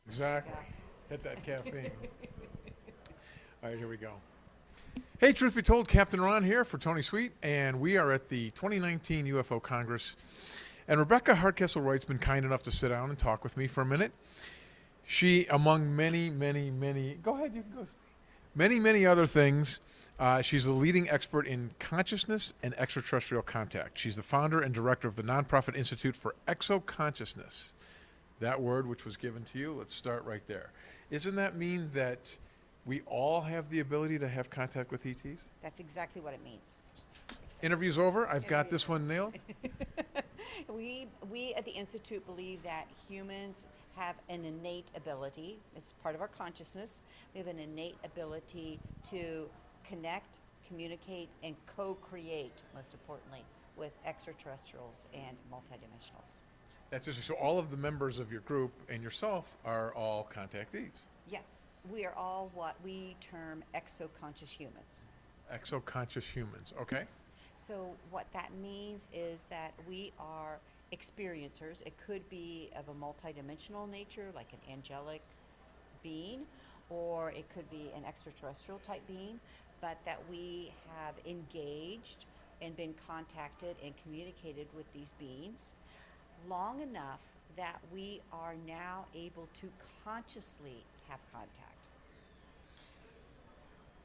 Exactly. Hit that caffeine. All right, here we go. Hey, truth be told, Captain Ron here for Tony Sweet, and we are at the 2019 UFO Congress. And Rebecca Hardcastle Wright's been kind enough to sit down and talk with me for a minute. She, among go ahead, you can go. Many other things, she's a leading expert in consciousness and extraterrestrial contact. She's the founder and director of the nonprofit Institute for Exoconsciousness. That word which was given to you, let's start right there. Isn't that mean that we all have the ability to have contact with ETs? That's exactly what it means. Interview's over. I've got this one nailed. We at the Institute believe that humans have an innate ability, it's part of our consciousness, we have an innate ability to connect, communicate, and co-create, most importantly, with extraterrestrials and multidimensionals. That's just so all of the members of your group and yourself are all contactees. Yes, we are all what we term exoconscious humans. Exoconscious humans, okay? So what that means is that we are experiencers. It could be of a multidimensional nature, like an angelic being, or it could be an extraterrestrial type being, but that we have engaged and been contacted and communicated with these beings long enough that we are now able to consciously have contact.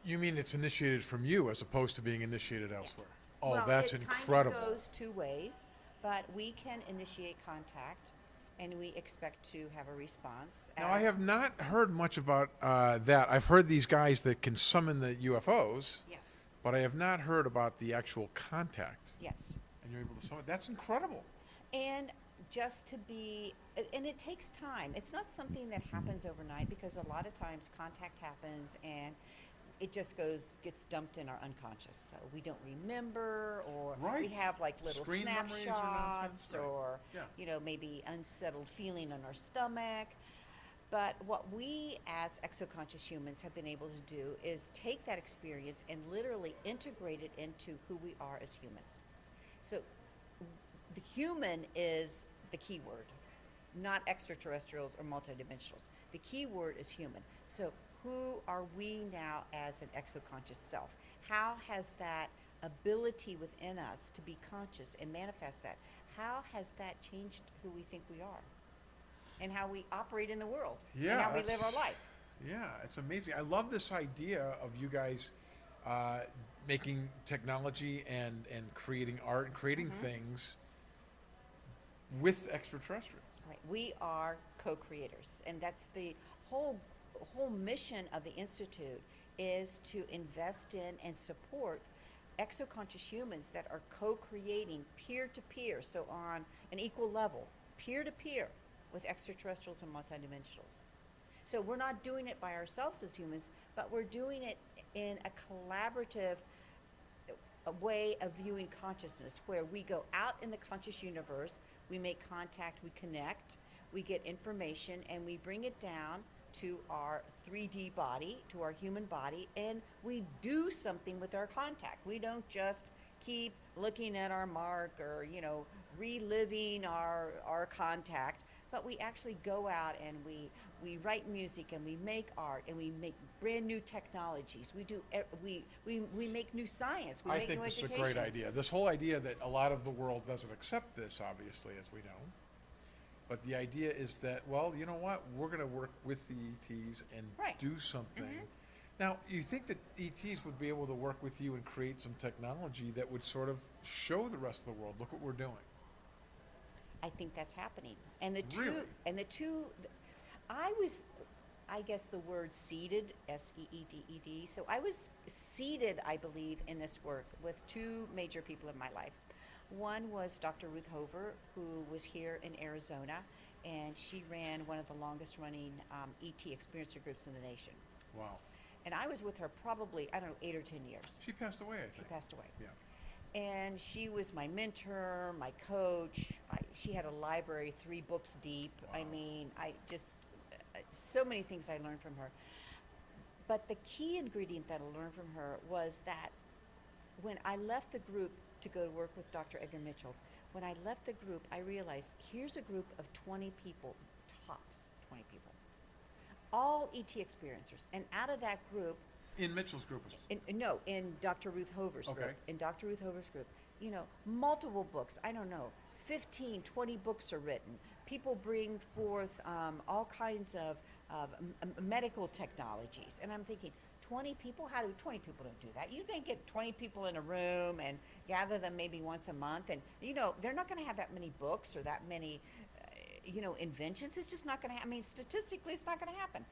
You mean it's initiated from you as opposed to being initiated elsewhere? Oh, Well, that's it incredible. kind of goes two ways, but we can initiate contact, and we expect to have a response. Now, I have not heard much about that. I've heard these guys that can summon the UFOs, Yes. but I have not heard about the actual contact. Yes. And you're able to summon. That's incredible. And just to be, and it takes time. It's not something that happens overnight, because a lot of times contact happens and it just gets dumped in our unconscious. So we don't remember, or we Right. have like little Screen memories or snapshots, nonsense, right. or Yeah. maybe unsettled feeling in our stomach. But what we as exoconscious humans have been able to do is take that experience and literally integrate it into who we are as humans. So the human is the key word, not extraterrestrials or multidimensionals. The key word is human. So who are we now as an exoconscious self? How has that ability within us to be conscious and manifest that, how has that changed who we think we are and how we operate in the world, Yeah, and how we live our life? Yeah, it's amazing. I love this idea of you guys making technology and creating art and creating things with extraterrestrials. Right. We are co-creators, and that's the whole mission of the Institute, is to invest in and support exoconscious humans that are co-creating peer-to-peer, so on an equal level, peer-to-peer, with extraterrestrials and multidimensionals. So we're not doing it by ourselves as humans, but we're doing it in a collaborative way of viewing consciousness, where we go out in the conscious universe, we make contact, we connect, we get information, and we bring it down to our 3D body, to our human body, and we do something with our contact. We don't just keep looking at our mark or, reliving our contact, but we actually go out and we write music, and we make art, and we make brand new technologies. We do we make new science. We I make think new this education. is a great idea. This whole idea that a lot of the world doesn't accept this, obviously, as we know. But the idea is that, well, you know what? We're going to work with the ETs and Right. do something. Now, you think that ETs would be able to work with you and create some technology that would sort of show the rest of the world, look what we're doing? I think that's happening. And the Really? I guess the word seeded, seeded. So I was seeded, I believe, in this work with two major people in my life. One was Dr. Ruth Hover, who was here in Arizona, and she ran one of the longest running ET experiencer groups in the nation. Wow. And I was with her probably, 8 or 10 years. She passed away, I She think. passed away. Yeah. And she was my mentor, my coach. She had a library 3 books deep. Wow. I mean, so many things I learned from her. But the key ingredient that I learned from her was that when I left the group to go to work with Dr. Edgar Mitchell, when I left the group, I realized here's a group of 20 people, tops 20 people. all ET experiencers. And out of that group, In Mitchell's group. no, in Dr. Ruth Hover's Okay. group, you know, multiple books, I don't know, 15, 20 books are written. People bring forth all kinds of medical technologies. And I'm thinking, 20 people? 20 people don't do that? You can get 20 people in a room and gather them maybe once a month. And, you know, they're not going to have that many books or that many, you know, inventions. It's just not going to I mean, statistically, it's not going to happen.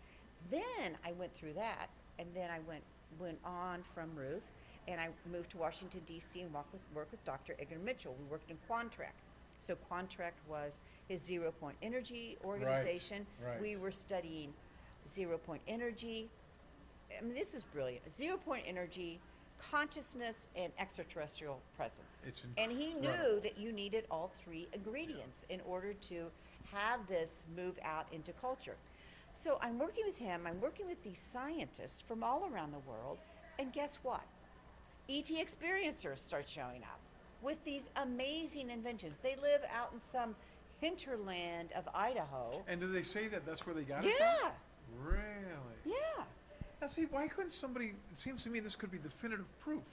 Then I went through that. And then I went on from Ruth, and I moved to Washington, D.C. and worked with Dr. Edgar Mitchell. We worked in Quantrack. So Quantrack was his zero-point energy organization. Right. We were studying zero-point energy. I mean, this is brilliant. Zero-point energy, consciousness, and extraterrestrial presence. It's And he incredible. knew that you needed all three ingredients in order to have this move out into culture. So I'm working with him, I'm working with these scientists from all around the world, and guess what? ET experiencers start showing up with these amazing inventions. They live out in some hinterland of Idaho. And do they say that that's where they got it Yeah, from? Really? yeah. Now see, why couldn't somebody, it seems to me this could be definitive proof.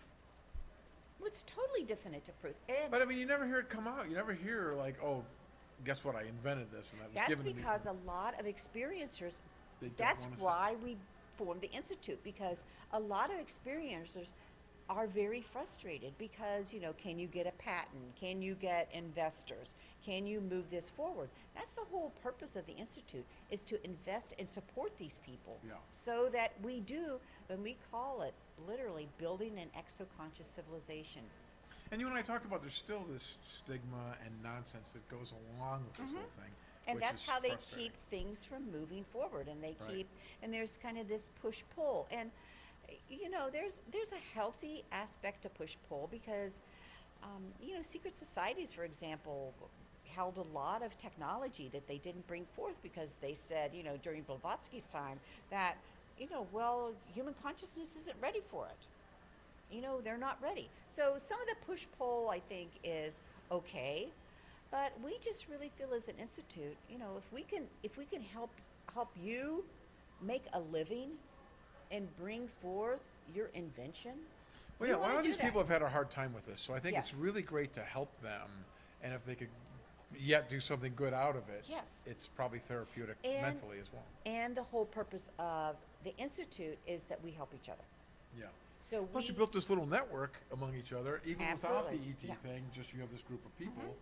Well, it's totally definitive proof. And But I mean, you never hear it come out. You never hear like, oh, guess what, I invented this and that was that's given to me. because a lot of experiencers, They don't that's wanna say- why we formed the Institute, because a lot of experiencers are very frustrated because, you know, can you get a patent? Can you get investors? Can you move this forward? That's the whole purpose of the Institute, is to invest and support these people. Yeah. So that we do, when we call it literally building an exoconscious civilization. And you and I talked about there's still this stigma and nonsense that goes along with this whole thing. And which that's is how they frustrating. keep things from moving forward, and they Right. keep, and there's kind of this push-pull. And, you know, there's a healthy aspect to push-pull because, you know, secret societies, for example, held a lot of technology that they didn't bring forth because they said, you know, during Blavatsky's time that, you know, well, human consciousness isn't ready for it. You know, they're not ready. So some of the push-pull, I think, is okay, but we just really feel as an institute, you know, if we can help you make a living and bring forth your invention. Well, we yeah, a lot wanna of do these that. people have had a hard time with this, so I think it's Yes. really great to help them, and if they could yet do something good out of it, Yes. it's probably therapeutic And- mentally as well. And the whole purpose of the institute is that we help each other. Yeah. So Plus, we you built this little network among each other, even without the Absolutely, ET yeah. thing. Just you have this group of people,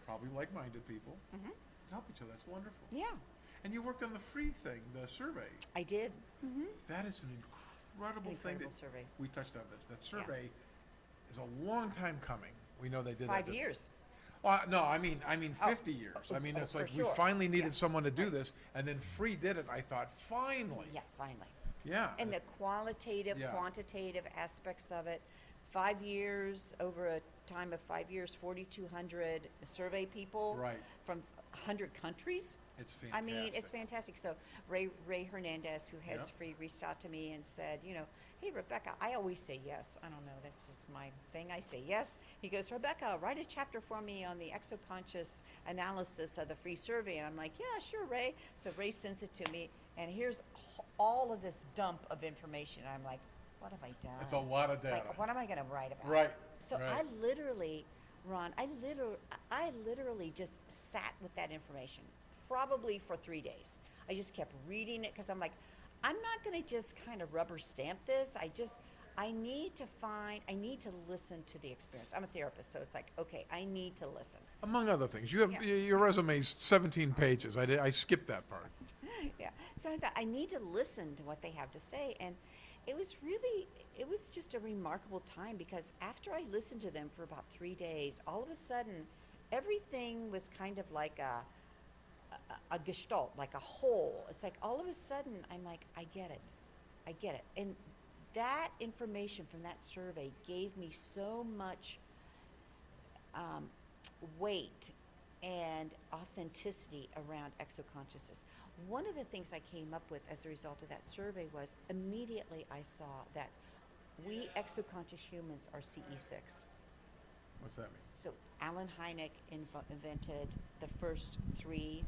probably like-minded people, Mhm. help each other. That's wonderful. Yeah, And you worked on the free thing, the survey. I did. That is an incredible thing. Incredible That survey. we touched on this. That survey is a long time coming. We know they did 5 that. years. No, I mean Oh. 50 years. I mean, Oh, it's for like we sure. finally needed Yeah. someone to do Right. this, and then free did it. I thought, finally. Yeah, finally. Yeah. And the qualitative, Yeah. quantitative aspects of it. 5 years, over a time of 5 years, 4,200 survey people Right. from 100 countries. It's I fantastic. mean, it's fantastic. So Ray Hernandez, who heads Yep. Free, reached out to me and said, you know, hey, Rebecca, I always say yes. I don't know, that's just my thing. I say yes. He goes, Rebecca, write a chapter for me on the exoconscious analysis of the free survey. And I'm like, yeah, sure, Ray. So Ray sends it to me, and here's all of this dump of information. And I'm like, what have I done? It's a lot of data. Like, what am I going to write about? Right. So right. I literally, Ron, I literally just sat with that information, probably for 3 days. I just kept reading it because I'm like, I'm not going to just kind of rubber stamp this. I need to listen to the experience. I'm a therapist, so it's like, okay, I need to listen. Among other things, you have Yeah. your resume's 17 pages. I skipped that part. Yeah. So I thought I need to listen to what they have to say. And it was just a remarkable time because after I listened to them for about 3 days, all of a sudden, everything was kind of like a gestalt, like a whole. It's like all of a sudden, I'm like, I get it. And that information from that survey gave me so much weight and authenticity around exoconsciousness. One of the things I came up with as a result of that survey was immediately I saw that we exoconscious humans are CE6. What's that mean? So Alan Hynek invented the first 3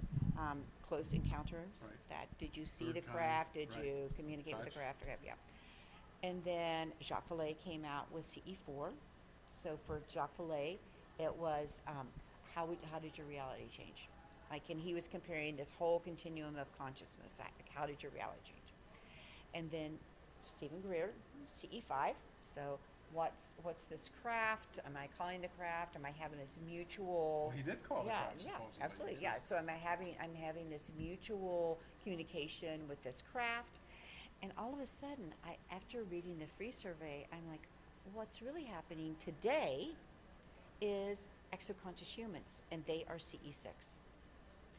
close encounters. Right. That did you see Third the kind, craft? Did right. you communicate with the Touch. craft? Okay, yeah. And then Jacques Vallée came out with CE4. So for Jacques Vallée, it was how did your reality change? Like, and he was comparing this whole continuum of consciousness. Like, how did your reality change? And then Stephen Greer, CE5. So what's this craft? Am I calling the craft? Am I having this mutual? Well, he did call the Yeah, craft, yeah, supposedly. absolutely, He yeah. said- So I'm having this mutual communication with this craft, and all of a sudden, after reading the free survey, I'm like, what's really happening today is exoconscious humans, and they are CE6.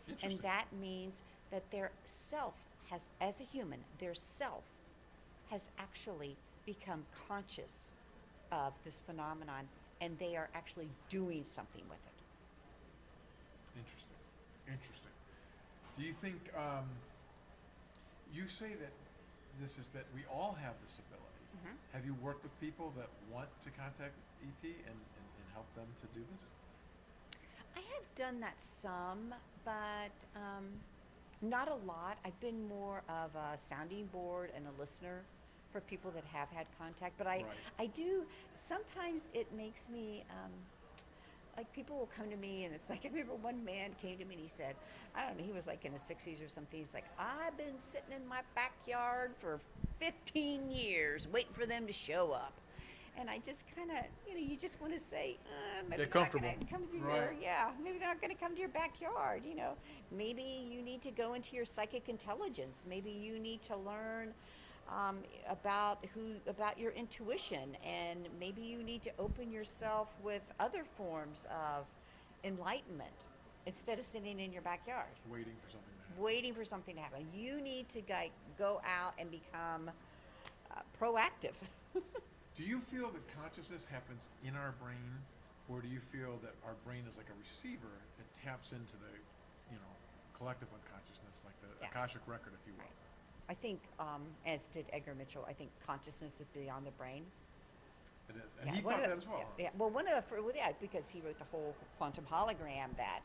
And Interesting. that means that their self has, as a human, their self has actually become conscious of this phenomenon, and they are actually doing something with it. Interesting. Interesting. Do you think, you say that this is that we all have this ability. Mhm. Have you worked with people that want to contact ET and help them to do this? I have done that some, but not a lot. I've been more of a sounding board and a listener for people that have had contact. But Right. I do, sometimes it makes me, like people will come to me and it's like, I remember one man came to me and he said, I don't know, he was like in his 60s or something. He's like, I've been sitting in my backyard for 15 years waiting for them to show up. And I just kind of, you just want to say, maybe Get they're not going comfortable. to come to your, Right. yeah, maybe they're not going to come to your backyard, Maybe you need to go into your psychic intelligence. Maybe you need to learn about your intuition, and maybe you need to open yourself with other forms of enlightenment instead of sitting in your backyard Waiting for something to happen. waiting for something to happen. You need to go out and become proactive. Do you feel that consciousness happens in our brain, or do you feel that our brain is like a receiver that taps into the, collective unconsciousness, like the Yeah. Akashic record, if you will? Right. I think, as did Edgar Mitchell, I think consciousness is beyond the brain. It is, and Yeah, he one thought of the- that as well. Yeah, well, because he wrote the whole quantum hologram that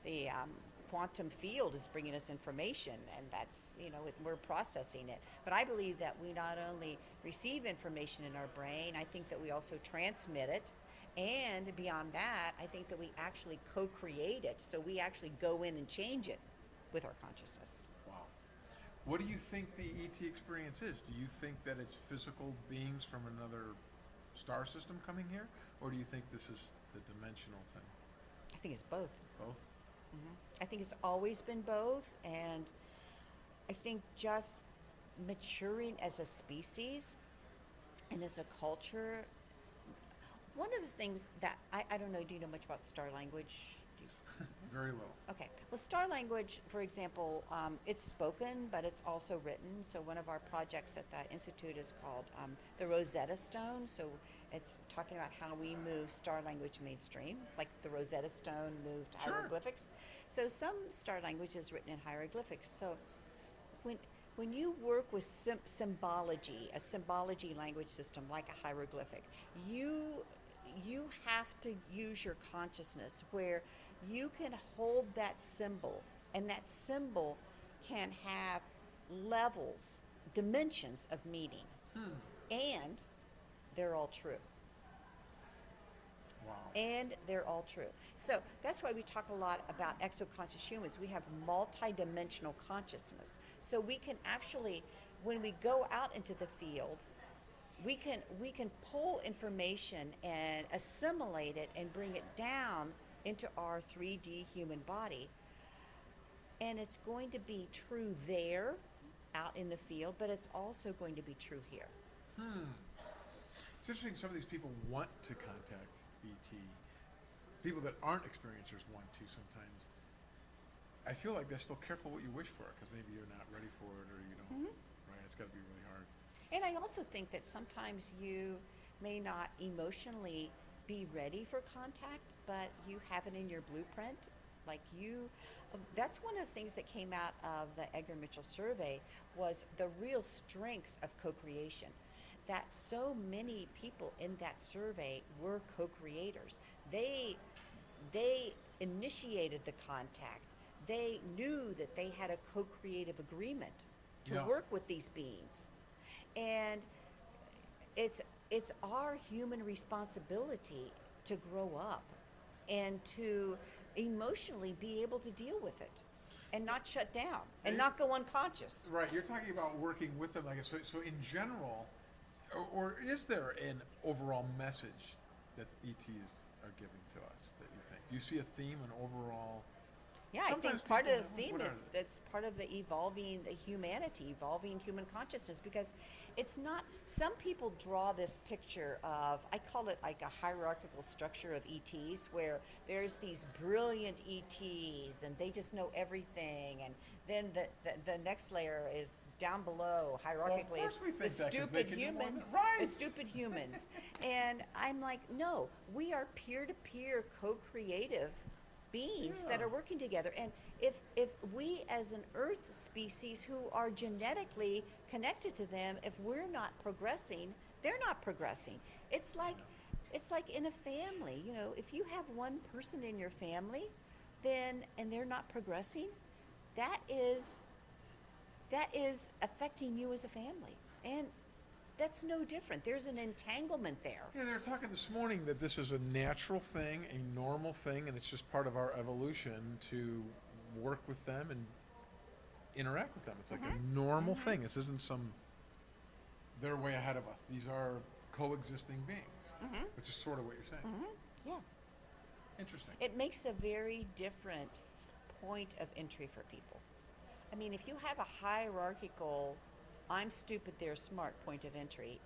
the quantum field is bringing us information, and that's we're processing it. But I believe that we not only receive information in our brain, I think that we also transmit it, and beyond that, I think that we actually co-create it. So we actually go in and change it with our consciousness. Wow. What do you think the ET experience is? Do you think that it's physical beings from another star system coming here, or do you think this is the dimensional thing? I think it's both. Both? I think it's always been both, and I think just maturing as a species and as a culture. One of the things that I don't know, do you know much about star language? Very little. Okay. Well, star language, for example, it's spoken, but it's also written. So one of our projects at the Institute is called the Rosetta Stone. So it's talking about how we move star language mainstream, like the Rosetta Stone moved Sure. hieroglyphics. So some star language is written in hieroglyphics. So when you work with symbology, a symbology language system like a hieroglyphic, you have to use your consciousness where you can hold that symbol, and that symbol can have levels, dimensions of meaning, and they're all true. Wow. And they're all true. So that's why we talk a lot about exoconscious humans. We have multidimensional consciousness. So we can actually, when we go out into the field, we can pull information and assimilate it and bring it down into our 3D human body. And it's going to be true there, out in the field, but it's also going to be true here. It's interesting some of these people want to contact ET. People that aren't experiencers want to sometimes. I feel like they're still careful what you wish for, because maybe you're not ready for it, or you don't, right? It's got to be really hard. And I also think that sometimes you may not emotionally be ready for contact, but you have it in your blueprint. That's one of the things that came out of the Edgar Mitchell survey, was the real strength of co-creation. That so many people in that survey were co-creators. They initiated the contact. they knew that they had a co-creative agreement to Yeah. work with these beings. And it's it's our human responsibility to grow up and to emotionally be able to deal with it and not shut down and not go unconscious. Right, you're talking about working with them, like so. In general, or is there an overall message that ETs are giving to us that you think? Do you see a theme, an overall? Yeah, I Sometimes think part of people the theme what is that's part of the evolving the humanity, evolving human consciousness, because it's not, some people draw this picture of, I call it like a hierarchical structure of ETs, where there's these brilliant ETs and they just know everything, and then the next layer is down below hierarchically course we is the think that, 'cause they stupid can do more than- humans, right. the stupid humans. And I'm like, no, we are peer-to-peer co-creative beings that Yeah. are working together. And if we as an earth species who are genetically connected to them, if we're not progressing, they're not progressing. It's like in a family, you know, if you have one person in your family, then and they're not progressing, that is affecting you as a family. And that's no different. There's an entanglement there. Yeah, they were talking this morning that this is a natural thing, a normal thing, and it's just part of our evolution to work with them and interact with them. It's like a normal thing. This isn't some, they're way ahead of us. These are coexisting beings, which is sort of what you're saying. Yeah. Interesting. It makes a very different point of entry for people. I mean, if you have a hierarchical, I'm stupid, they're smart point of entry,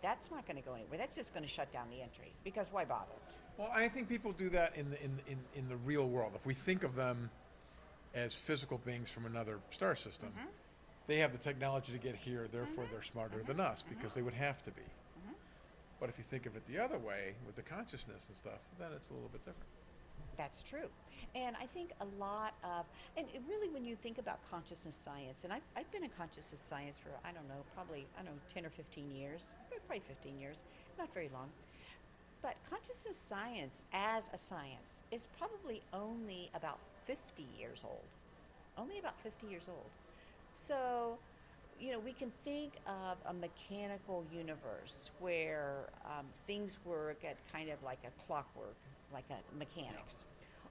that's not going to go anywhere. That's just going to shut down the entry, because why bother? Well, I think people do that in the real world. If we think of them as physical beings from another star system, they have the technology to get here, therefore they're smarter than us, because they would have to be. But if you think of it the other way, with the consciousness and stuff, then it's a little bit different. That's true. And I think a lot of, and it really when you think about consciousness science, and I've been in consciousness science for, I don't know, probably, 10 or 15 years, probably 15 years, not very long. But consciousness science as a science is probably only about 50 years old. Only about 50 years old. So, you know, we can think of a mechanical universe where things work at kind of like a clockwork, like a mechanics.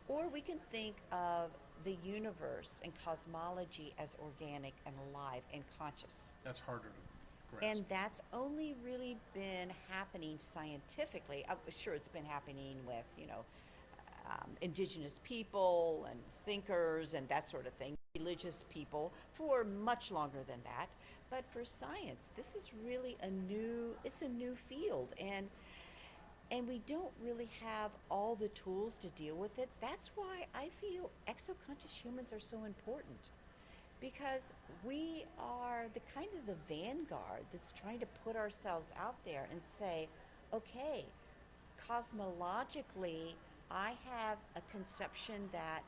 Or we can think of the universe and cosmology as organic and alive and conscious. That's harder to grasp. And that's only really been happening scientifically. I'm sure it's been happening with, indigenous people and thinkers and that sort of thing, religious people for much longer than that. But for science, this is really a new field. And we don't really have all the tools to deal with it. That's why I feel exoconscious humans are so important, because we are the kind of the vanguard that's trying to put ourselves out there and say, okay, cosmologically, I have a conception that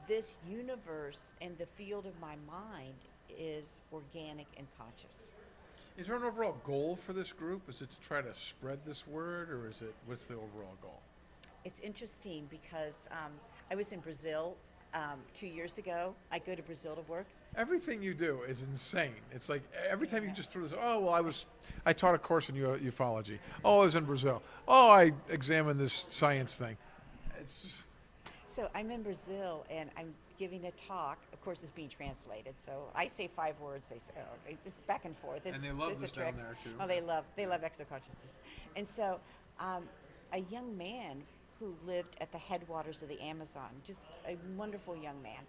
this universe and the field of my mind is organic and conscious. Is there an overall goal for this group? Is it to try to spread this word, or what's the overall goal? It's interesting because I was in Brazil 2 years ago. I go to Brazil to work. Everything you do is insane. It's like every time you just throw this, oh, well, I taught a course in ufology. Oh, I was in Brazil. Oh, I examined this science thing. It's just, So I'm in Brazil and I'm giving a talk. Of course, it's being translated. So I say 5 words. They say, oh, it's back and forth. and they love it's this a trick. down there, too. Oh, they love exoconsciousness. And so a young man who lived at the headwaters of the Amazon, just a wonderful young man,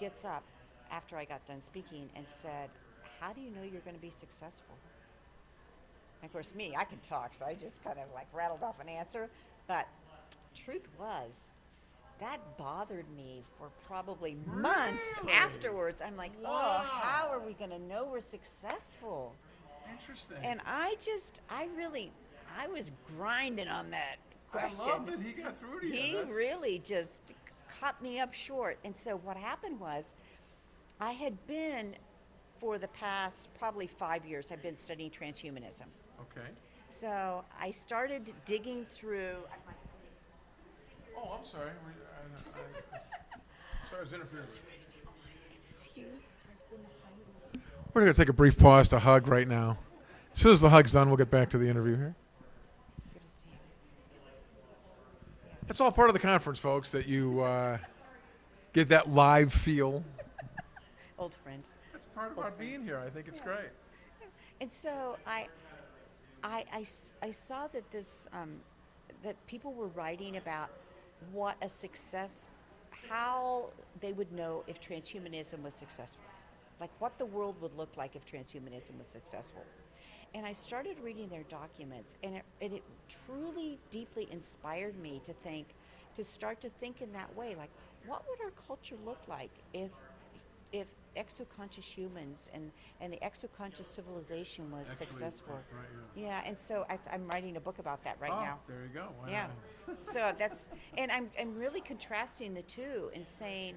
gets up after I got done speaking and said, how do you know you're going to be successful? And of course, I can talk, so I just kind of like rattled off an answer. But truth was, that bothered me for probably months Really? afterwards. I'm like, Wow. oh, how are we going to know we're successful? interesting. And I was grinding on that question. I love that he got through to you. He That's- really just cut me up short. And so what happened was, I had been, for the past probably 5 years, I've been studying transhumanism. Okay. So I started digging through. Oh, I'm sorry. Sorry, I was interfering with you. Good to see you. We're going to take a brief pause to hug right now. As soon as the hug's done, we'll get back to the interview here. Good to see you. It's all part of the conference, folks, that you get that live feel. Old friend. That's part about being here. I think it's great. And so I saw that this that people were writing about what a success, how they would know if transhumanism was successful, like what the world would look like if transhumanism was successful. And I started reading their documents, and it truly, deeply inspired me to start to think in that way, like what would our culture look like if exoconscious humans and the exoconscious civilization was successful. Right, yeah, and so I'm writing a book about that right now. There you go. Why Yeah. not? So and I'm really contrasting the two and saying,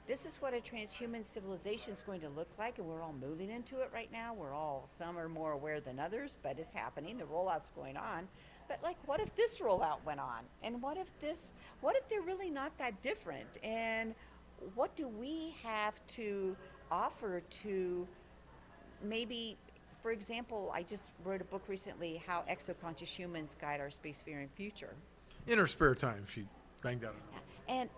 this is what a transhuman civilization is going to look like, and we're all moving into it right now. Some are more aware than others, but it's happening. The rollout's going on. But like, what if this rollout went on? And what if they're really not that different? And what do we have to offer to maybe, for example, I just wrote a book recently, How Exoconscious Humans Guide Our Spacefaring Future. In her spare time, she banged out. And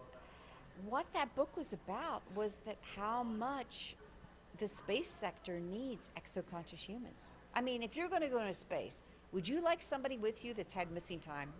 what that book was about was that how much the space sector needs exoconscious humans. I mean, if you're going to go into space, would you like somebody with you that's had missing time?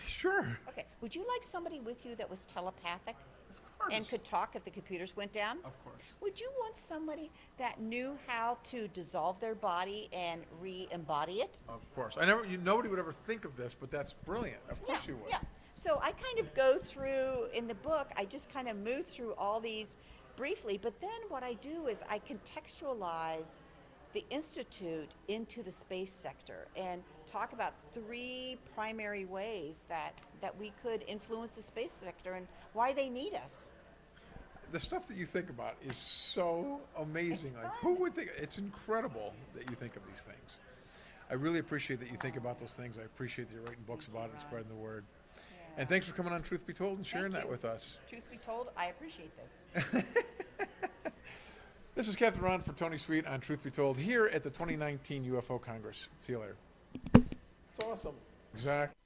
Sure. Okay. Would you like somebody with you that was telepathic? Of course. And could talk if the computers went down? Of course. Would you want somebody that knew how to dissolve their body and re-embody it? Of course. Nobody would ever think of this, but that's brilliant. Of course you would. Yeah. So I kind of go through, in the book, I just kind of move through all these briefly, but then what I do is I contextualize the Institute into the space sector and talk about 3 primary ways that we could influence the space sector and why they need us. The stuff that you think about is so amazing. It's Like, fun. who would think? It's incredible that you think of these things. I really appreciate that you think about those things. I appreciate that you're writing books about it and spreading the word. Yeah. And thanks for coming on Truth Be Told and sharing Thank that you. with us. Truth be told, I appreciate this. This is Captain Ron for Tony Sweet on Truth Be Told here at the 2019 UFO Congress. See you later. It's awesome. Exactly.